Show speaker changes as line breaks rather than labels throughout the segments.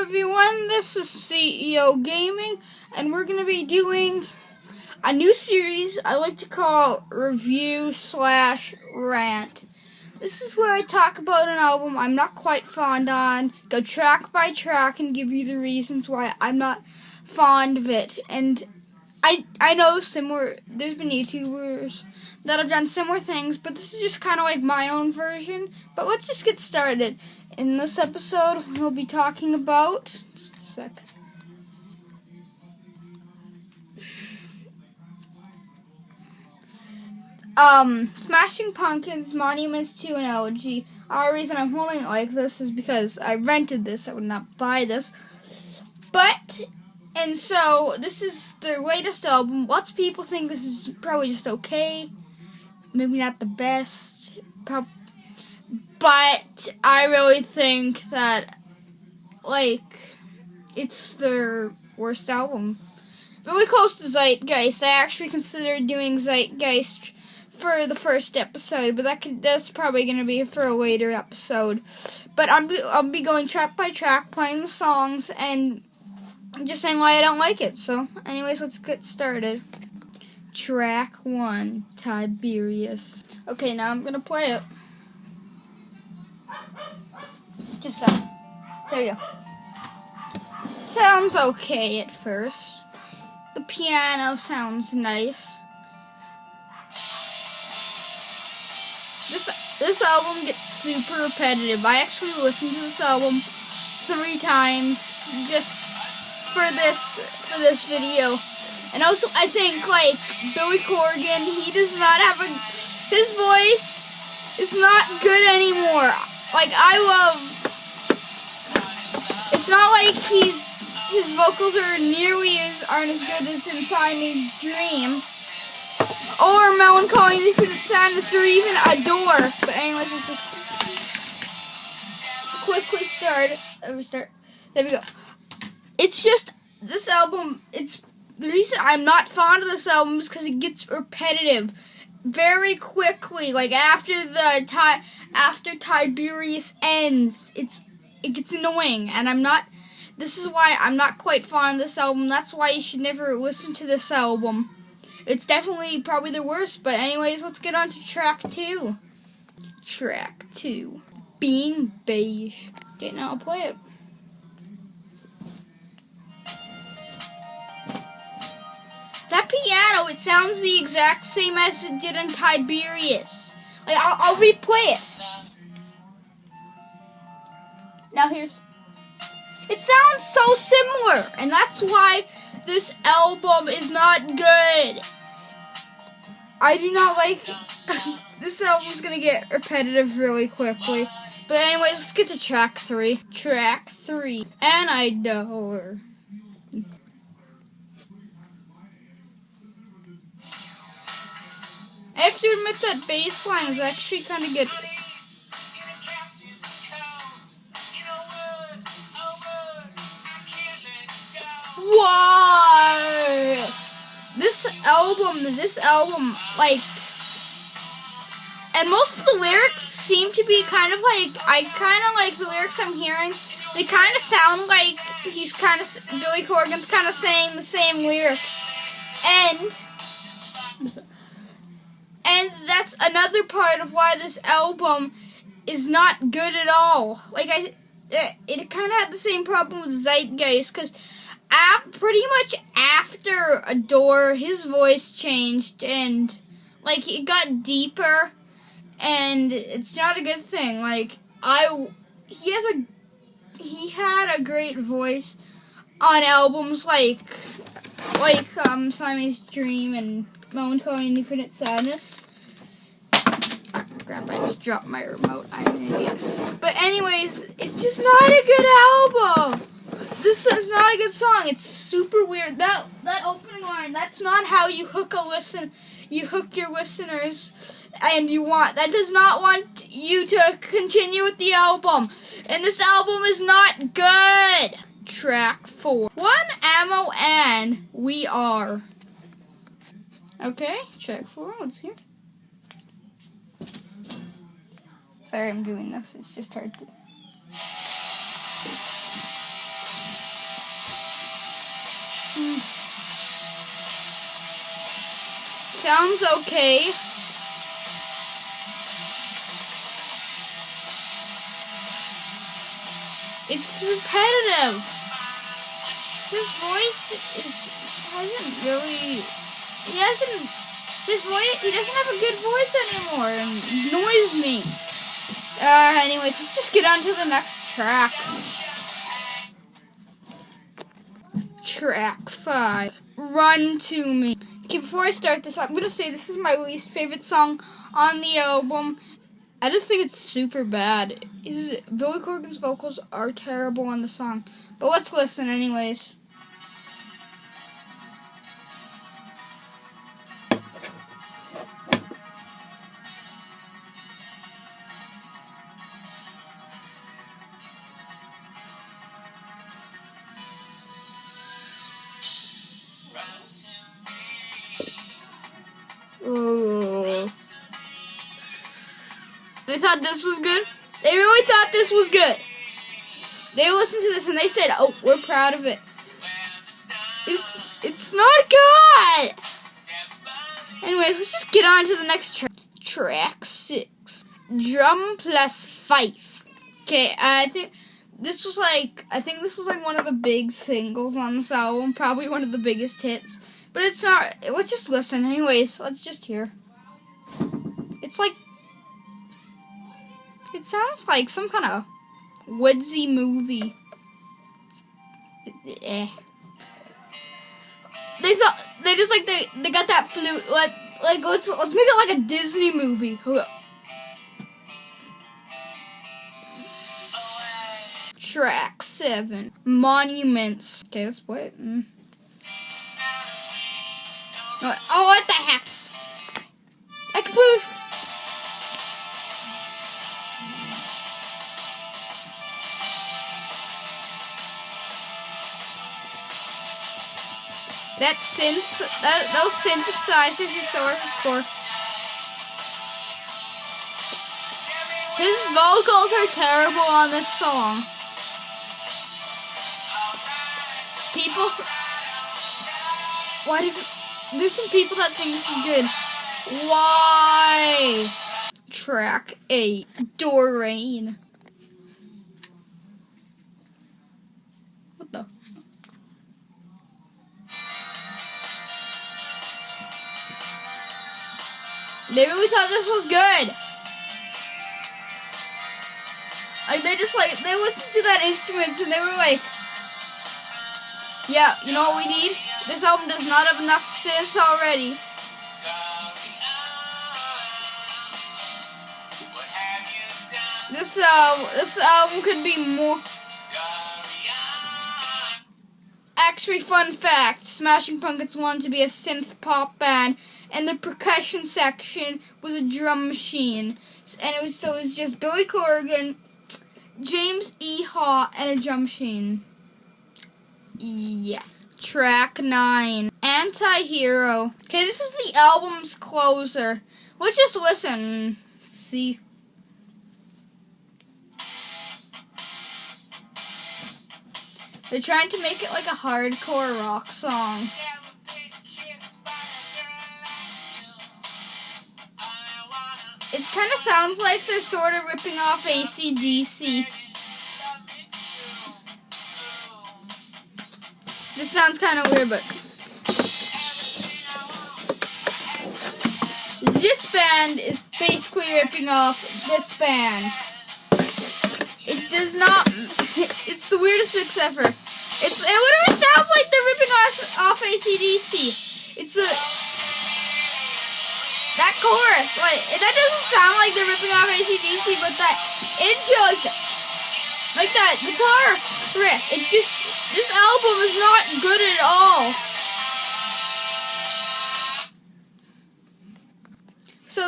everyone, this is C.e.o. Gaming, and we're going to be doing a new series I like to call Review/Rant. This is where I talk about an album I'm not quite fond on, go track by track, and give you the reasons why I'm not fond of it. And I know there's been YouTubers that have done similar things, but this is just kind of like my own version. But let's just get started. In this episode, we'll be talking about... Just a sec. Smashing Pumpkins, Monuments to an Elegy. Our reason I'm holding it like this is because I rented this. I would not buy this. And so, this is their latest album. Lots of people think this is probably just okay. Maybe not the best. But I really think that, it's their worst album. Really close to Zeitgeist. I actually considered doing Zeitgeist for the first episode, but that's probably going to be for a later episode. But I'll be going track by track, playing the songs, and just saying why I don't like it. So, anyways, let's get started. Track 1, Tiberius. Okay, now I'm going to play it. Just so. There you go. Sounds okay at first. The piano sounds nice. This album gets super repetitive. I actually listened to this album 3 times just for this video. And also, I think, Billy Corgan, he does not have his voice is not good anymore. It's not like his vocals aren't as good as in Siamese Dream, or Melancholy and Infinite Sadness, or even Adore. But anyways, let's just quickly restart. There we go. It's just, this album, the reason I'm not fond of this album is because it gets repetitive very quickly. After Tiberius ends, it gets annoying, and this is why I'm not quite fond of this album. That's why you should never listen to this album. It's definitely probably the worst, but anyways, let's get on to track 2. Track 2. Being Beige. Okay, now I'll play it. That piano, it sounds the exact same as it did in Tiberius. I'll replay it. Now it sounds so similar, and that's why this album is not good. I do not like, this album's gonna get repetitive really quickly. But anyways, let's get to track 3. Track 3, An Idol. I have to admit that bass line is actually kind of good. Why? This album, and most of the lyrics seem to be I kind of like the lyrics I'm hearing. They kind of sound like Billy Corgan's kind of saying the same lyrics. And that's another part of why this album is not good at all. It kind of had the same problem with Zeitgeist, because pretty much after Adore, his voice changed, and, it got deeper, and it's not a good thing. He had a great voice on albums like Siamese Dream and Melancholy and Infinite Sadness. Crap, I just dropped my remote. I'm an idiot. But anyways, it's just not a good album. This is not a good song. It's super weird. That opening line, that's not how you hook your listeners, and that does not want you to continue with the album. And this album is not good. Track 4. One Ammo and We Are. Okay, track 4, let's hear. Sorry I'm doing this, it's just hard to... sounds okay. It's repetitive. His voice he doesn't have a good voice anymore and annoys me. Anyways, let's just get on to the next track. Track 5, Run to Me. Okay, before I start this, I'm going to say this is my least favorite song on the album. I just think it's super bad. Billy Corgan's vocals are terrible on the song. But let's listen anyways. Oh. They thought this was good? They really thought this was good. They listened to this and they said, "Oh, we're proud of it." It's not good. Anyways, let's just get on to the next track. Track 6, Drum plus Fife. Okay, I think this was like one of the big singles on this album, probably one of the biggest hits. But it's not. Let's just listen. Anyways, let's just hear. It's like, it sounds like some kind of woodsy movie. They got that flute. Let's make it like a Disney movie. Track 7, Monuments. Okay, let's play it. Oh, what the heck? I completely... Those synthesizers are so hardcore. His vocals are terrible on this song. There's some people that think this is good. Why? Track 8, Doreen. What the? They really thought this was good. They listened to that instruments and they were like, yeah, you know what we need? This album does not have enough synth already. This album could be more. Actually, fun fact, Smashing Pumpkins wanted to be a synth pop band, and the percussion section was a drum machine. And it was just Billy Corgan, James E.o, and a drum machine. Yeah. Track 9, Anti-Hero. Okay, this is the album's closer. Let's just listen. See. They're trying to make it like a hardcore rock song. It kind of sounds like they're sort of ripping off AC/DC. This sounds kind of weird, but this band is basically ripping off this band. It does not. It's the weirdest mix ever. It literally sounds like they're ripping off AC/DC. That chorus, that doesn't sound like they're ripping off AC/DC, but that intro, like that guitar riff, it's just, this album is not good at all. So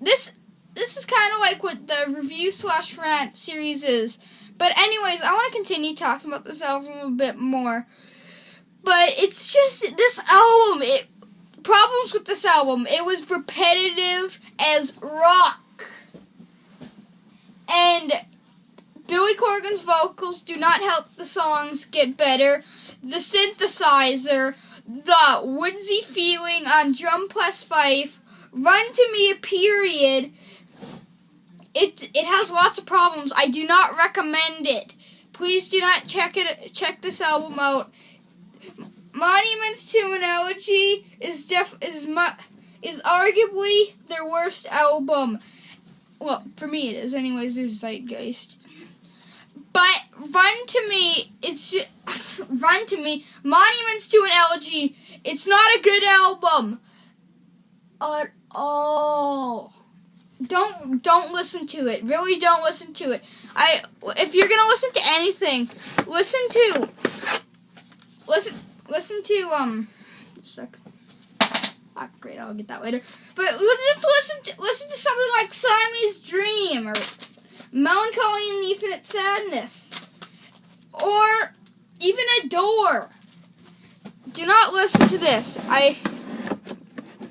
this is kind of like what the review/rant series is. But anyways, I want to continue talking about this album a bit more. But it's just, this album, problems with this album. It was repetitive as rock. And Billy Corgan's vocals do not help the songs get better. The synthesizer, the woodsy feeling on drum plus fife. Run to Me, period. It has lots of problems. I do not recommend it. Please do not check this album out. Monuments to an Elegy is arguably their worst album. Well, for me it is. Anyways, there's Zeitgeist. But Run to Me, Run to Me, Monuments to an Elegy, it's not a good album at all. Don't listen to it. Really don't listen to it. If you're gonna listen to anything, listen to great, I'll get that later. But just listen to something like Siamese Dream or Melancholy and the Infinite Sadness, or even Adore. Do not listen to this.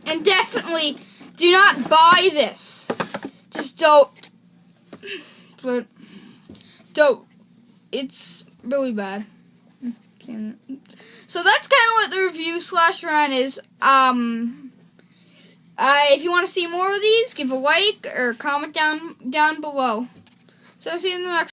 And definitely do not buy this. Just don't. But don't. It's really bad. So that's kind of what the review / rant is. If you want to see more of these, give a like or comment down below. So I'll see you in the next